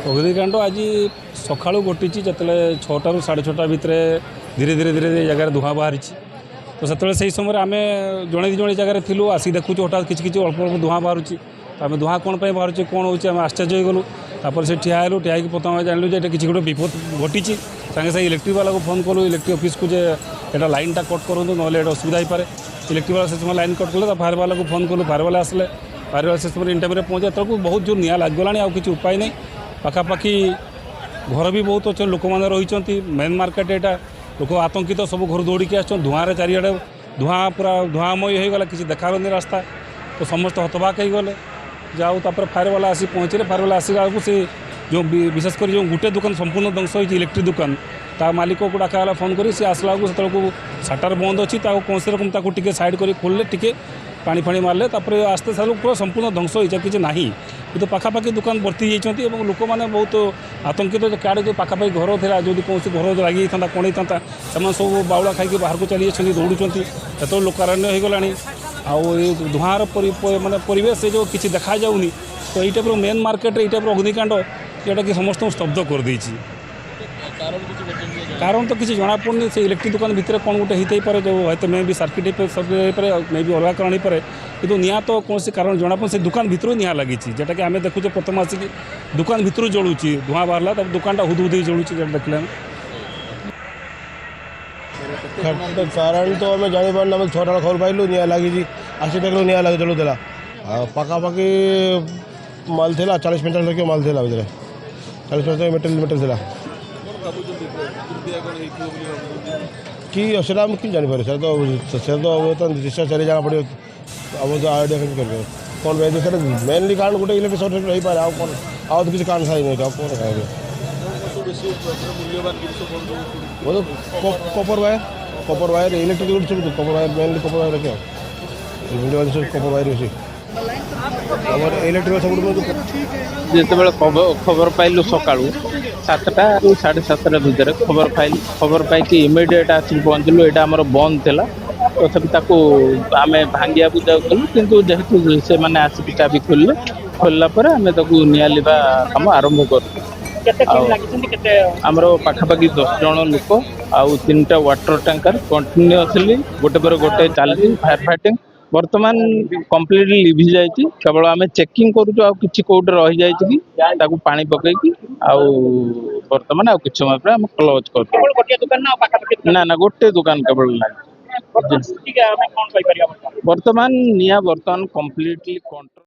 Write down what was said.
अग्निकांड आज सका घटी जो 6टा 6:30 भितर धीरे धीरे धीरे धीरे जगह धुआं बाहरी तो से समय आम जड़े दिज जगह थी आसिक देखु हठात कि अल्प अल्प धुआं बाहर आम धुआं कौन बाहर कौन हो आश्चर्य गलु तापर से ठिया हेलु ठिया प्रथम जानलु किसी गोटे विपद घटी सागे सागे इलेक्ट्रिक वाला को फोन कलु इलेक्ट्रिक ऑफिस को ये लाइन टा कट करूँ ना असुविधा हो पाए इलेक्ट्रिक वाला से समय लाइन कट कले फायर वाला को फोन कलु फायर वाला आसले फायर वाला से समय इन टाइम पहुँचे तक बहुत जो निआ लगगला आ कि उपाय नहीं पाखापाखि घर भी बहुत अच्छे लोक मैंने रही मेन मार्केट यहाँ लोक आतंकित सब घर दौड़ी आस धुआं चारिड़े धुआं पूरा धुआंमय होगला किसी देखा रास्ता तो समस्त हतबाक हो गले जाऊ फायर वाला आसी पहुँचे फायर वाला आसला से जो विशेषकर जो गोटे दुकान संपूर्ण ध्वंस होती इलेक्ट्रिक दुकान ता मालिक को डाका फोन कर सी आसला से साटर बंद अच्छी कौन से रकम टे साइड कर खोलले टे पानी फाणी मारे आस्ते साल पूरा संपूर्ण ध्वंस होता किसी ना कि पाखापाखि दुकान भर्ती होती लोक मैंने बहुत आतंकित क्या जो पाखापाखि घर था जो कौन घर लगी था कौन होता से सब बाउला खाई बाहर को चली दौड़ुंट जो लोकारण्य हो गला धुआर मानने परिवेश जो किसी देखा जाऊनी तो ये टाइप मेन मार्केट ये टाइप अग्निकांड जोटा कि समस्त स्तब्ध कर देछि कारण तो किसी जना पड़नी से इलेक्ट्रिक दुकान भितर कौन गोटे होते पारे जो हयतो मे भी सर्किट हो पारे मे भी अलग कारण हो पारे कि निआ तो कौन से कारण जना पड़े से दुकान भितर निआ लगी जोटा कि आम देखुचे प्रथम आसिक दुकान भितर जलुची धुआं बाहरला तब दुकान हुद हुद जलुची देखले कारण तो आम जापार ना 6टा खबर पाइलु निआ लगी आसी देख निआ लगे जलुला पाखापाखि माल थी 40-50 टकिया माल थी भितर 40-50 मेटेल थी कि सेटा हम कि जापर से तो डिस्चार्ज चली जाना पड़े अब तो आइडिया कर कौन मेनली कारण गोटे इलेक्ट्रिक सर्ट हो पाए आउ तो किसी कारण था नहीं कौन खाएंगे वो तो कपर वायर इलेक्ट्रिक सब Kapoor wire mainly Kapoor wire रखे कपर वायर अच्छी इलेक्ट्रिक सब जिते खबर पाइलु सका 7टा 7:30 भितर खबर पाई इमिडिएट आसिक पहुँचलु यहाँ आम बंद थी तथापि आम भांगिया जाऊँ किंतु जेहेतु से मैंने आसिक चाबी खोलला आम निआ लिवा कम आरंभ कर आमर पाखापाखि 10 जन लोक आउ 3टा वाटर टैंकर कंटिन्यूअसली गोटे पर गोटे चलती फायर फाइटिंग वर्तमान कम्प्लीटली लिभि जाइए केवल आम चेकिंग करूँ आ कि कौटे रही जाए कि पानी पकईकि वर्तमान आउ किछ समय आम क्लोज कर ना गोटे दुकान केवल ना वर्तमान निया कम्प्लीटली कंट्रोल